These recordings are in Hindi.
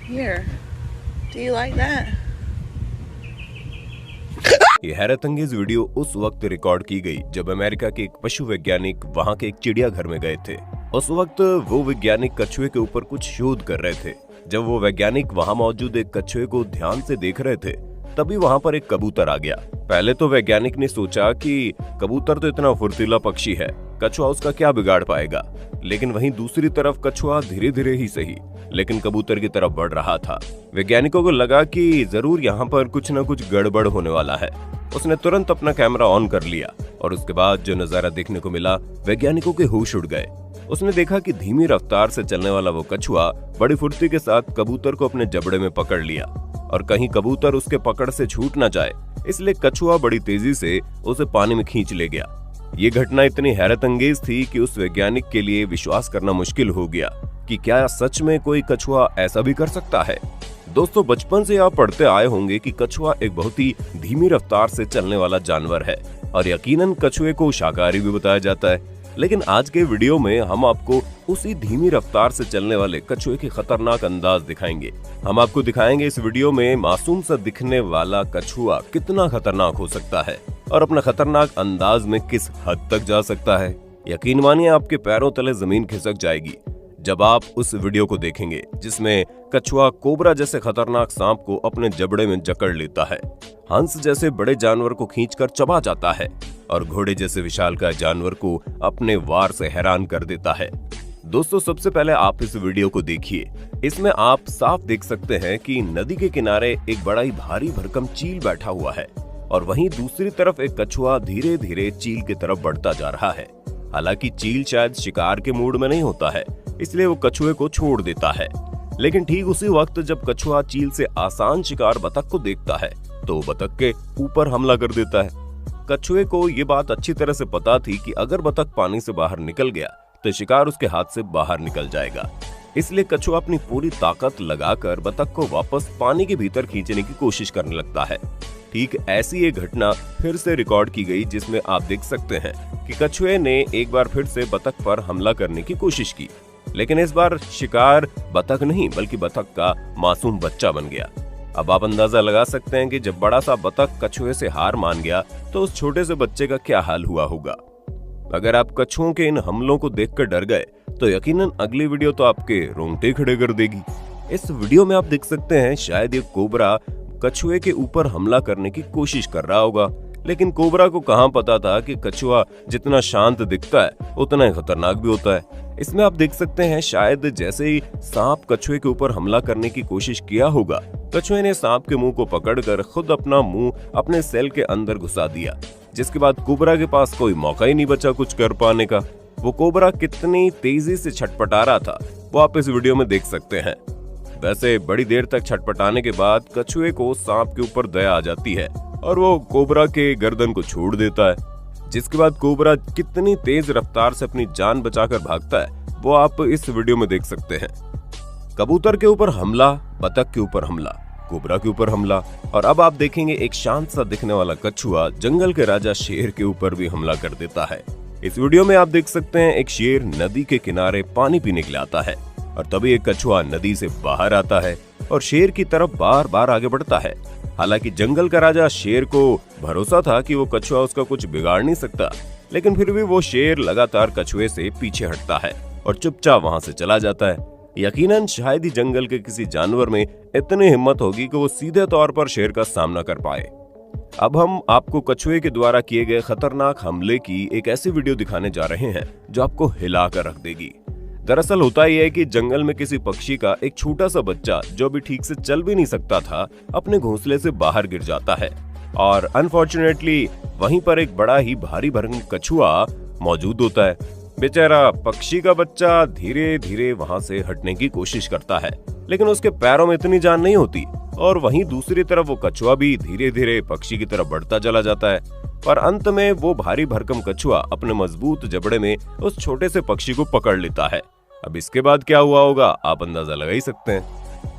Here. Do you like that? ये हैरतअंगेज वीडियो उस वक्त रिकॉर्ड की गई जब अमेरिका के एक पशु वैज्ञानिक वहां के एक चिड़ियाघर में गए थे। उस वक्त वो वैज्ञानिक कछुए के ऊपर कुछ शोध कर रहे थे। जब वो वैज्ञानिक वहां मौजूद एक कछुए को ध्यान से देख रहे थे, तभी वहां पर एक कबूतर आ गया। पहले तो वैज्ञानिक ने सोचा कि कबूतर तो इतना फुर्तीला पक्षी है, कछुआ उसका क्या बिगाड़ पाएगा। लेकिन वहीं दूसरी तरफ कछुआ धीरे धीरे ही सही, लेकिन कबूतर की तरफ बढ़ रहा था। वैज्ञानिकों को लगा कि जरूर यहाँ पर कुछ न कुछ गड़बड़ होने वाला है। उसने तुरंत अपना कैमरा ऑन कर लिया और उसके बाद जो नजारा देखने को मिला, वैज्ञानिकों के होश उड़ गए। उसने देखा कि धीमी रफ्तार से चलने वाला वो कछुआ बड़ी फुर्ती के साथ कबूतर को अपने जबड़े में पकड़ लिया और कहीं कबूतर उसके पकड़ से छूट न जाए, इसलिए कछुआ बड़ी तेजी से उसे पानी में खींच ले गया। ये घटना इतनी हैरतअंगेज थी कि उस वैज्ञानिक के लिए विश्वास करना मुश्किल हो गया कि क्या सच में कोई कछुआ ऐसा भी कर सकता है। दोस्तों, बचपन से आप पढ़ते आए होंगे कि कछुआ एक बहुत ही धीमी रफ्तार से चलने वाला जानवर है और यकीनन कछुए को शाकाहारी भी बताया जाता है। लेकिन आज के वीडियो में हम आपको उसी धीमी रफ्तार से चलने वाले कछुए के खतरनाक अंदाज दिखाएंगे। हम आपको दिखाएंगे इस वीडियो में मासूम सा दिखने वाला कछुआ कितना खतरनाक हो सकता है और अपना खतरनाक अंदाज में किस हद तक जा सकता है। यकीन मानिए, आपके पैरों तले जमीन खिसक जाएगी जब आप उस वीडियो को देखेंगे जिसमें कछुआ कोबरा जैसे खतरनाक सांप को अपने जबड़े में जकड़ लेता है, हंस जैसे बड़े जानवर को खींचकर चबा जाता है और घोड़े जैसे विशालकाय जानवर को अपने वार से हैरान कर देता है। दोस्तों, सबसे पहले आप इस वीडियो को देखिए। इसमें आप साफ देख सकते हैं कि नदी के किनारे एक बड़ा ही भारी भरकम चील बैठा हुआ है और वहीं दूसरी तरफ एक कछुआ धीरे धीरे चील की तरफ बढ़ता जा रहा है। हालांकि चील शायद शिकार के मूड में नहीं होता है, इसलिए वो कछुए को छोड़ देता है। लेकिन ठीक उसी वक्त जब कछुआ चील से आसान शिकार बतख को देखता है तो बतख के ऊपर हमला कर देता है। कछुए को ये बात अच्छी तरह से पता थी कि अगर बतख पानी से बाहर निकल गया तो शिकार उसके हाथ से बाहर निकल जाएगा, इसलिए कछुआ अपनी पूरी ताकत लगाकर बतख को वापस पानी के भीतर खींचने की कोशिश करने लगता है। ठीक ऐसी एक घटना फिर से रिकॉर्ड की गई जिसमें आप देख सकते हैं कि कछुए ने एक बार फिर से बतख पर हमला करने की कोशिश की, लेकिन इस बार शिकार बतख नहीं बल्कि बतख का मासूम बच्चा बन गया। अब आप अंदाजा लगा सकते हैं कि जब बड़ा सा बतख कछुए से हार मान गया तो उस छोटे से बच्चे का क्या हाल हुआ होगा। अगर आप कछुओं के इन हमलों को देखकर डर गए तो यकीनन अगली वीडियो तो आपके रोंगटे खड़े कर देगी। इस वीडियो में आप देख सकते हैं शायद ये कोबरा कछुए के ऊपर हमला करने की कोशिश कर रहा होगा, लेकिन कोबरा को कहां पता था कि कछुआ जितना शांत दिखता है उतना ही खतरनाक भी होता है। इसमें आप देख सकते हैं शायद जैसे ही सांप कछुए के ऊपर हमला करने की कोशिश किया होगा, कछुए ने सांप के मुंह को पकड़कर खुद अपना मुंह अपने सेल के अंदर घुसा दिया, जिसके बाद कोबरा के पास कोई मौका ही नहीं बचा कुछ कर पाने का। वो कोबरा कितनी तेजी से छटपटा रहा था वो आप इस वीडियो में देख सकते हैं। वैसे बड़ी देर तक छटपटाने के बाद कछुए को सांप के ऊपर दया आ जाती है और वो कोबरा के गर्दन को छोड़ देता है, जिसके बाद कोबरा कितनी तेज रफ्तार से अपनी जान बचाकर भागता है वो आप इस वीडियो में देख सकते हैं। कबूतर के ऊपर हमला, बतख के ऊपर हमला, कोबरा के ऊपर हमला और अब आप देखेंगे एक शांत सा दिखने वाला कछुआ जंगल के राजा शेर के ऊपर भी हमला कर देता है। इस वीडियो में आप देख सकते हैं एक शेर नदी के किनारे पानी पीने के लिए आता है और तभी एक कछुआ नदी से बाहर आता है और शेर की तरफ बार बार आगे बढ़ता है। हालांकि जंगल का राजा शेर को भरोसा था कि वो कछुआ उसका कुछ बिगाड़ नहीं सकता, लेकिन फिर भी वो शेर लगातार कछुए से पीछे हटता है और चुपचाप वहां से चला जाता है। यकीनन शायद ही जंगल के किसी जानवर में इतनी हिम्मत होगी कि वो सीधे तौर पर शेर का सामना कर पाए। अब हम आपको कछुए के द्वारा किए गए खतरनाक हमले की एक ऐसी वीडियो दिखाने जा रहे हैं जो आपको हिला कर रख देगी। दरअसल होता यह है कि जंगल में किसी पक्षी का एक छोटा सा बच्चा जो भी ठीक से चल भी नहीं सकता था अपने घोंसले से बाहर गिर जाता है और अनफॉर्चुनेटली वहीं पर एक बड़ा ही भारी भरकम कछुआ मौजूद होता है। बेचारा पक्षी का बच्चा धीरे धीरे वहां से हटने की कोशिश करता है, लेकिन उसके पैरों में इतनी जान नहीं होती और वहीं दूसरी तरफ वो कछुआ भी धीरे धीरे पक्षी की तरफ बढ़ता चला जाता है, पर अंत में वो भारी भरकम कछुआ अपने मजबूत जबड़े में उस छोटे से पक्षी को पकड़ लेता है। अब इसके बाद क्या हुआ होगा आप अंदाजा लगा ही सकते हैं।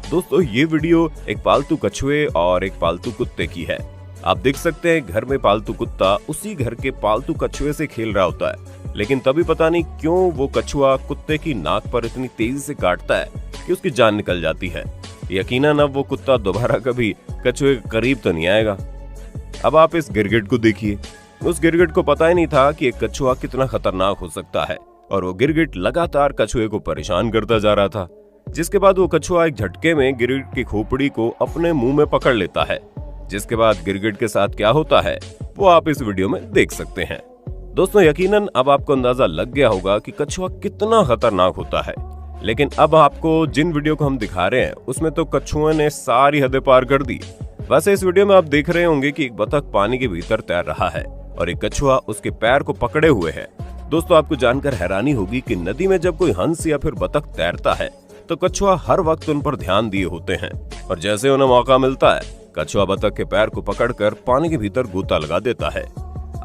दोस्तों, ये वीडियो एक पालतू कछुए और एक पालतू कुत्ते की है। आप देख सकते हैं घर में पालतू कुत्ता उसी घर के पालतू कछुए से खेल रहा होता है, लेकिन तभी पता नहीं क्यों वो कछुआ कुत्ते की नाक पर इतनी तेजी से काटता है कि उसकी जान निकल जाती है। यकीनन अब वो कुत्ता दोबारा कभी कछुए के करीब तो नहीं आएगा। अब आप इस गिरगिट को देखिए। उस गिरगिट को पता ही नहीं था कि एक कछुआ कितना खतरनाक हो सकता है, और वो गिरगिट लगातार कछुए को परेशान करता जा रहा था, जिसके बाद वो कछुआ एक झटके में गिरगिट की खोपड़ी को अपने मुंह में पकड़ लेता है। जिसके बाद गिरगिट के साथ क्या होता है वो आप इस वीडियो में देख सकते हैं। दोस्तों, यकीनन अब आपको अंदाजा लग गया होगा कि कछुआ कितना खतरनाक होता है। लेकिन अब आपको जिन वीडियो को हम दिखा रहे हैं उसमें तो कछुए ने सारी हदें पार कर दी। वैसे इस वीडियो में आप देख रहे होंगे कि एक बतख पानी के भीतर तैर रहा है और एक कछुआ उसके पैर को पकड़े हुए है। दोस्तों, आपको जानकर हैरानी होगी कि नदी में जब कोई हंस या फिर बतख तैरता है तो कछुआ हर वक्त उन पर ध्यान दिए होते हैं, और जैसे उन्हें मौका मिलता है कछुआ बतख के पैर को पकड़कर पानी के भीतर गोता लगा देता है।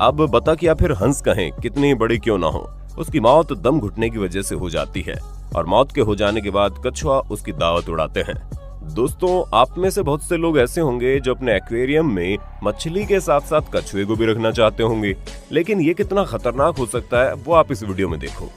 अब बतख या फिर हंस कहें, कितनी बड़ी क्यों ना हो, उसकी मौत दम घुटने की वजह से हो जाती है, और मौत के हो जाने के बाद कछुआ उसकी दावत उड़ाते हैं। दोस्तों, आप में से बहुत से लोग ऐसे होंगे जो अपने एक्वेरियम में मछली के साथ साथ कछुए को भी रखना चाहते होंगे, लेकिन ये कितना खतरनाक हो सकता है वो आप इस वीडियो में देखो।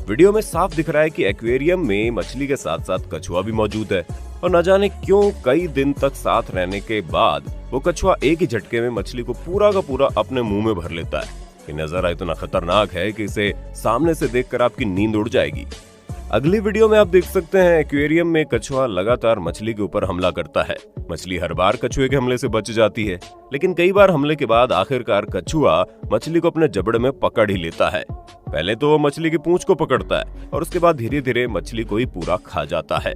वीडियो में साफ दिख रहा है कि एक्वेरियम में मछली के साथ साथ कछुआ भी मौजूद है, और न जाने क्यों कई दिन तक साथ रहने के बाद वो कछुआ एक ही झटके में मछली को पूरा का पूरा अपने मुंह में भर लेता है। ये नजारा इतना खतरनाक है कि इसे सामने से देखकर आपकी नींद उड़ जाएगी। अगली वीडियो में आप देख सकते हैं एक्वेरियम में कछुआ लगातार मछली के ऊपर हमला करता है। मछली हर बार कछुए के हमले से बच जाती है, लेकिन कई बार हमले के बाद आखिरकार कछुआ मछली को अपने जबड़े में पकड़ ही लेता है। पहले तो वो मछली की पूंछ को पकड़ता है और उसके बाद धीरे धीरे मछली को ही पूरा खा जाता है।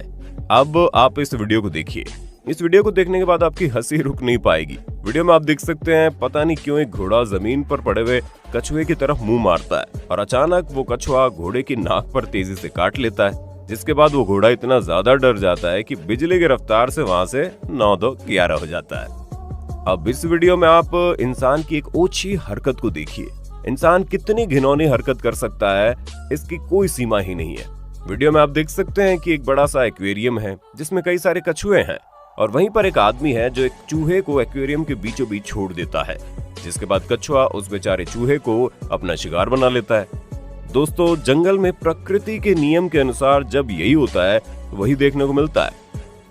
अब आप इस वीडियो को देखिए। इस वीडियो को देखने के बाद आपकी हंसी रुक नहीं पाएगी। वीडियो में आप देख सकते हैं पता नहीं क्यों एक घोड़ा जमीन पर पड़े हुए कछुए की तरफ मुंह मारता है, और अचानक वो कछुआ घोड़े की नाक पर तेजी से काट लेता है, जिसके बाद वो घोड़ा इतना ज्यादा डर जाता है कि बिजली की रफ्तार से वहां से 9-2-11 हो जाता है। अब इस वीडियो में आप इंसान की एक ओछी हरकत को देखिए। इंसान कितनी घिनौनी हरकत कर सकता है, इसकी कोई सीमा ही नहीं है। वीडियो में आप देख सकते हैं कि एक बड़ा सा एक्वेरियम है जिसमें कई सारे कछुए हैं, और वहीं पर एक आदमी है जो एक चूहे को एक्वेरियम के बीचों बीच छोड़ देता है, जिसके बाद कछुआ उस बेचारे चूहे को अपना शिकार बना लेता है। दोस्तों, जंगल में प्रकृति के नियम के अनुसार जब यही होता है वही देखने को मिलता है,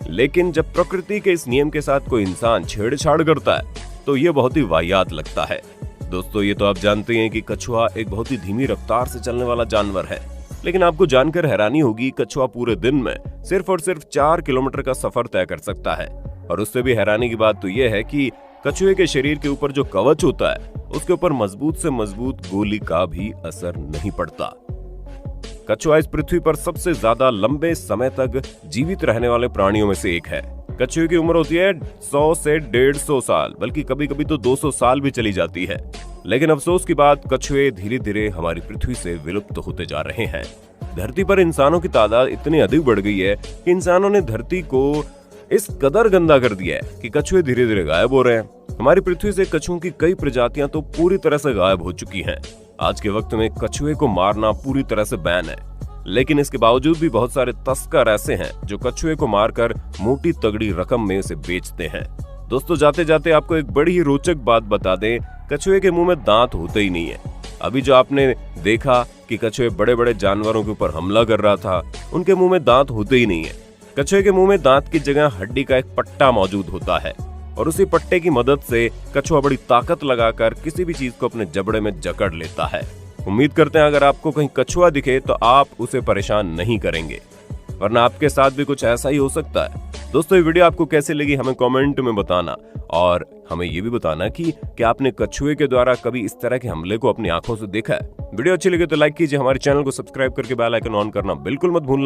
लेकिन जब प्रकृति के इस नियम के साथ कोई इंसान छेड़छाड़ करता है तो ये बहुत ही वाहियात लगता है। दोस्तों, ये तो आप जानते हैं कि कछुआ एक बहुत ही धीमी रफ्तार से चलने वाला जानवर है, लेकिन आपको जानकर हैरानी होगी कछुआ पूरे दिन में सिर्फ और सिर्फ 4 किलोमीटर का सफर तय कर सकता है। और उससे भी हैरानी की बात तो यह है कि कछुए के शरीर के ऊपर जो कवच होता है उसके ऊपर मजबूत से मजबूत गोली का भी असर नहीं पड़ता। कछुआ इस पृथ्वी पर सबसे ज्यादा लंबे समय तक जीवित रहने वाले प्राणियों में से एक है। कछुए की उम्र होती है 100 से 150 साल, बल्कि कभी कभी तो 200 साल भी चली जाती है। लेकिन अफसोस की बात, कछुए धीरे धीरे हमारी पृथ्वी से विलुप्त होते जा रहे हैं। धरती पर इंसानों की तादाद इतनी अधिक बढ़ गई है कि इंसानों ने धरती को इस कदर गंदा कर दिया है कि कछुए धीरे धीरे गायब हो रहे हैं। हमारी पृथ्वी से कछुओं की कई प्रजातियां तो पूरी तरह से गायब हो चुकी हैं। आज के वक्त में कछुए को मारना पूरी तरह से बैन है, लेकिन इसके बावजूद भी बहुत सारे तस्कर ऐसे हैं जो कछुए को मारकर मोटी तगड़ी रकम में उसे बेचते हैं। दोस्तों, जाते जाते आपको एक बड़ी ही रोचक बात बता दें, कछुए के मुंह में दांत होते ही नहीं है। अभी जो आपने देखा कि कछुए बड़े बड़े जानवरों के ऊपर हमला कर रहा था, उनके मुंह में दांत होते ही नहीं है। कछुए के मुंह में दांत की जगह हड्डी का एक पट्टा मौजूद होता है, और उसी पट्टे की मदद से कछुआ बड़ी ताकत लगाकर किसी भी चीज को अपने जबड़े में जकड़ लेता है। उम्मीद करते हैं अगर आपको कहीं कछुआ दिखे तो आप उसे परेशान नहीं करेंगे, वरना आपके साथ भी कुछ ऐसा ही हो सकता है। दोस्तों, ये वीडियो आपको कैसे लगी हमें कमेंट में बताना, और हमें ये भी बताना कि क्या आपने कछुए के द्वारा कभी इस तरह के हमले को अपनी आंखों से देखा है। वीडियो अच्छी लगे तो लाइक कीजिए, हमारे चैनल को सब्सक्राइब करके बेल आइकन ऑन करना बिल्कुल मत भूलना।